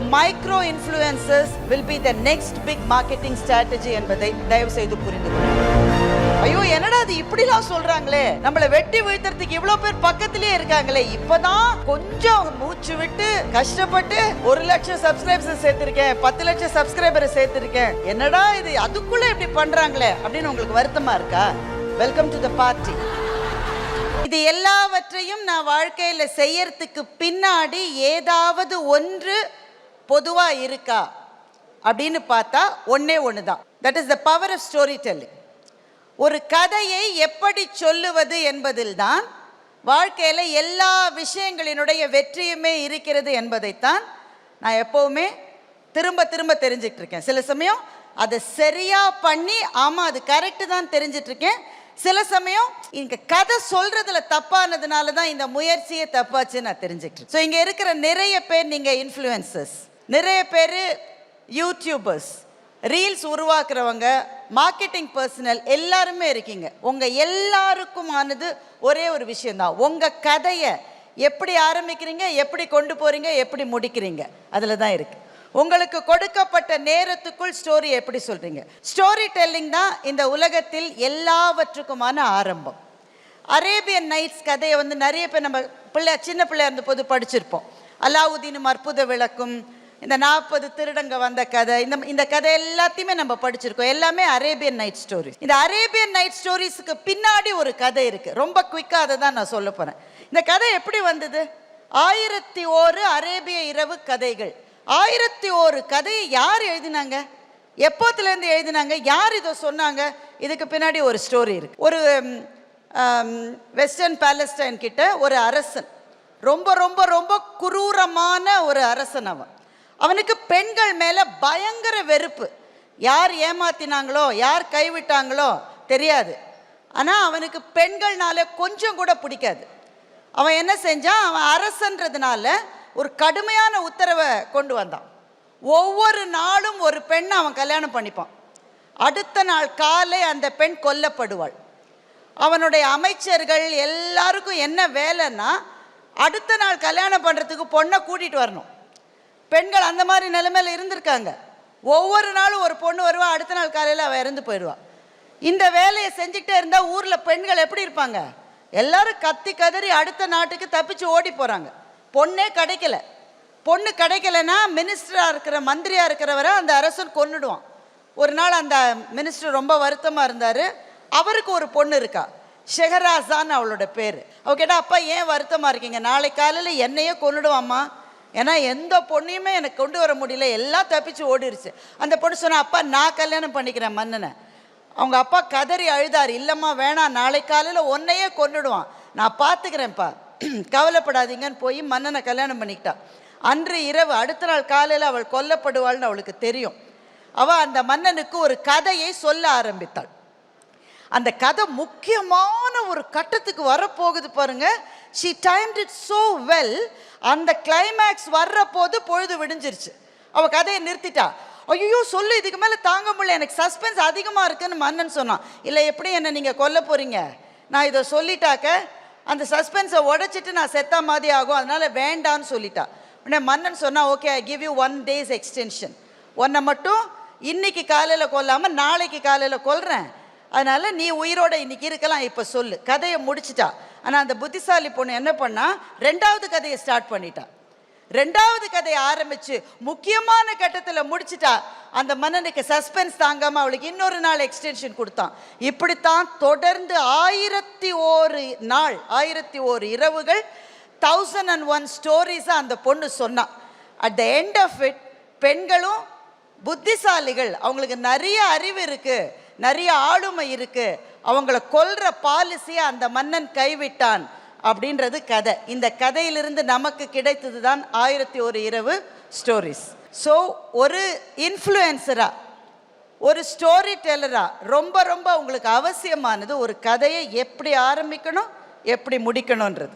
Micro influencers will be the next big marketing strategy என்பதை தயவு செய்து புரிந்து கொள்ளுங்கள். ஐயோ என்னடா அது இப்படிலாம் சொல்றாங்களே, நம்மளை வெட்டி வீழ்த்துறதுக்கு இவ்வளவு பேர் பக்கத்திலே இருக்காங்களே, இப்பதான் கொஞ்சம் மூச்சு விட்டு கஷ்டப்பட்டு 1 லட்சம் சப்ஸ்கிரைபர்ஸ் சேர்த்திருக்கேன், 10 லட்சம் சப்ஸ்கிரைபரை சேர்த்திருக்கேன், என்னடா இது அதுக்குள்ள இப்படி பண்றாங்களே அப்படின்னு உங்களுக்கு வருத்தமா இருக்கா? Welcome to the party. இது எல்லாவற்றையும் நான் வாழ்க்கையில செய்யறதுக்கு பின்னாடி ஏதாவது ஒன்று பொதுவா இருக்கா அப்படின்னு பார்த்தா ஒன்னே ஒண்ணுதான். That is the power of storytelling. ஒரு கதையை எப்படி சொல்லுவது என்பதில் தான் வாழ்க்கையில எல்லா விஷயங்களினுடைய வெற்றியுமே இருக்கிறது என்பதைத்தான் நான் எப்பவுமே திரும்ப திரும்ப தெரிஞ்சிட்டு இருக்கேன். சில சமயம் அதை சரியா பண்ணி ஆமா அது கரெக்டு தான் தெரிஞ்சிட்டு இருக்கேன். சில சமயம் இங்க கதை சொல்றதுல தப்பானதுனால தான் இந்த முயற்சியே தப்பாச்சு நான் தெரிஞ்சுக்கிட்டேன். ஸோ இங்க இருக்கிற நிறைய பேர் நீங்க இன்ஃப்ளூயன்சர்ஸ், நிறைய பேர் யூடியூபர்ஸ், ரீல்ஸ் உருவாக்குறவங்க, மார்க்கெட்டிங் பர்சனல் எல்லாருமே இருக்கீங்க. உங்க எல்லாருக்குமானது ஒரே ஒரு விஷயம்தான், உங்க கதையை எப்படி ஆரம்பிக்கிறீங்க, எப்படி கொண்டு போறீங்க, எப்படி முடிக்கிறீங்க, அதுல தான் இருக்கு. உங்களுக்கு கொடுக்கப்பட்ட நேரத்துக்குள் ஸ்டோரி எப்படி சொல்றீங்க. ஸ்டோரி டெல்லிங் தான் இந்த உலகத்தில் எல்லாவற்றுக்குமான ஆரம்பம். அரேபியன் நைட்ஸ் கதையை நிறைய பேர் நம்ம சின்ன பிள்ளையா இருந்த போது படிச்சிருப்போம். அலாவுதீனும் அற்புத விளக்கும், இந்த 40 திருடங்க வந்த கதை, இந்த கதை எல்லாத்தையுமே நம்ம படிச்சிருக்கோம். எல்லாமே அரேபியன் நைட் ஸ்டோரிஸ். இந்த அரேபியன் நைட் ஸ்டோரிஸ்க்கு பின்னாடி ஒரு கதை இருக்கு. ரொம்ப குயிக்கா அதை தான் நான் சொல்ல போறேன். இந்த கதை எப்படி வந்தது? 1001 அரேபிய இரவு கதைகள். 1001 கதையை யார் எழுதினாங்க, எப்போத்துலேருந்து எழுதினாங்க, யார் இதை சொன்னாங்க, இதுக்கு பின்னாடி ஒரு ஸ்டோரி இருக்கு. ஒரு வெஸ்டர்ன் பாலஸ்டைன் கிட்ட ஒரு அரசன், ரொம்ப ரொம்ப ரொம்ப குரூரமான ஒரு அரசன். அவனுக்கு பெண்கள் மேல பயங்கர வெறுப்பு. யார் ஏமாத்தினாங்களோ யார் கைவிட்டாங்களோ தெரியாது, ஆனா அவனுக்கு பெண்கள்னால கொஞ்சம் கூட பிடிக்காது. அவன் என்ன செஞ்சான், அவன் அரசன்றதுனால ஒரு கடுமையான உத்தரவை கொண்டு வந்தான். ஒவ்வொரு நாளும் ஒரு பெண்ணை அவன் கல்யாணம் பண்ணிப்பான். அடுத்த நாள் காலை அந்த பெண் கொல்லப்படுவாள். அவனுடைய அமைச்சர்கள் எல்லாருக்கும் என்ன வேலைன்னா, அடுத்த நாள் கல்யாணம் பண்ணுறதுக்கு பொண்ணை கூட்டிகிட்டு வரணும். பெண்கள் அந்த மாதிரி நிலைமையில் இருந்திருக்காங்க. ஒவ்வொரு நாளும் ஒரு பொண்ணு வருவா, அடுத்த நாள் காலையில் அவள் இறந்து போயிடுவாள். இந்த வேலையை செஞ்சுக்கிட்டே இருந்தால் ஊரில் பெண்கள் எப்படி இருப்பாங்க, எல்லாரும் கத்தி கதறி அடுத்த நாட்டுக்கு தப்பிச்சு ஓடி போகிறாங்க. பொண்ணே கிடைக்கல. பொண்ணு கிடைக்கலன்னா மினிஸ்டராக இருக்கிற மந்திரியாக இருக்கிறவரை அந்த அரசன் கொன்னுடுவான். ஒரு நாள் அந்த மினிஸ்டர் ரொம்ப வருத்தமாக இருந்தார். அவருக்கு ஒரு பொண்ணு இருக்கா, ஷெஹராஸான்னு அவளோட பேர். அவ கேட்டால், அப்பா ஏன் வருத்தமாக இருக்கீங்க, நாளை காலையில் என்னையே கொன்னுடுவாம்மா, ஏன்னா எந்த பொண்ணையுமே எனக்கு கொண்டு வர முடியல, எல்லாம் தப்பிச்சு ஓடிருச்சு. அந்த பொண்ணு சொன்னா, அப்பா நான் கல்யாணம் பண்ணிக்கிறேன் மன்னனை. அவங்க அப்பா கதறி அழுதார், இல்லைம்மா வேணாம், நாளை காலையில் உன்னையே கொன்னுடுவான், நான் பார்த்துக்கிறேன்ப்பா, கவலைப்படாதீங்கன்னு போய் மன்னனை கல்யாணம் பண்ணிக்கிட்டா. அன்று இரவு அடுத்த நாள் காலையில் அவள் கொல்லப்படுவாள்னு அவளுக்கு தெரியும். அவள் அந்த மன்னனுக்கு ஒரு கதையை சொல்ல ஆரம்பித்தாள். அந்த கதை முக்கியமான ஒரு கட்டத்துக்கு வரப்போகுது பாருங்க. she timed it so well. அந்த கிளைமேக்ஸ் வர்ற போது பொழுது விடிஞ்சிருச்சு. அவள் கதையை நிறுத்திட்டா. ஐயோ சொல்லு, இதுக்கு மேலே தாங்க முடியல, எனக்கு சஸ்பென்ஸ் அதிகமாக இருக்குன்னு மன்னன் சொன்னான். இல்லை எப்படி என்ன நீங்கள் கொல்ல போறீங்க, நான் இதை சொல்லிட்டாக்க அந்த சஸ்பென்ஸை உடைச்சிட்டு நான் செத்த மாதிரி ஆகும், அதனால வேண்டான்னு சொல்லிட்டா. உடனே மன்னன் சொன்னா, okay I give you 1 days extension, உன்னை மட்டும் இன்னைக்கு காலையில் கொல்லாமல் நாளைக்கு காலையில் கொல்றேன், அதனால நீ உயிரோட இன்னைக்கு இருக்கலாம், இப்போ சொல்லு. கதையை முடிச்சிட்டா. ஆனால் அந்த புத்திசாலி பொண்ணு என்ன பண்ணா, 2வது கதையை ஸ்டார்ட் பண்ணிட்டா. 2வது கதையை ஆரம்பிச்சு முக்கியமான கட்டத்தில் முடிச்சிட்டா. அந்த மன்னனுக்கு சஸ்பென்ஸ் தாங்காம அவளுக்கு இன்னொரு நாள் எக்ஸ்டென்ஷன் கொடுத்தான். இப்படித்தான் தொடர்ந்து 1001 நாள், 1001 இரவுகள், 1001 ஸ்டோரிஸை அந்த பொண்ணு சொன்னான். At the end of it பெண்களும் புத்திசாலிகள், அவங்களுக்கு நிறைய அறிவு இருக்கு, நிறைய ஆளுமை இருக்கு, அவங்கள கொல்ற பாலிசியை அந்த மன்னன் கைவிட்டான் அப்படின்றது கதை. இந்த கதையிலிருந்து நமக்கு கிடைத்தது தான் 1001 இரவு ஸ்டோரிஸ். ஸோ ஒரு இன்ஃப்ளூயன்சரா, ஒரு ஸ்டோரி டெல்லரா ரொம்ப ரொம்ப உங்களுக்கு அவசியமானது ஒரு கதையை எப்படி ஆரம்பிக்கணும் எப்படி முடிக்கணுன்றது.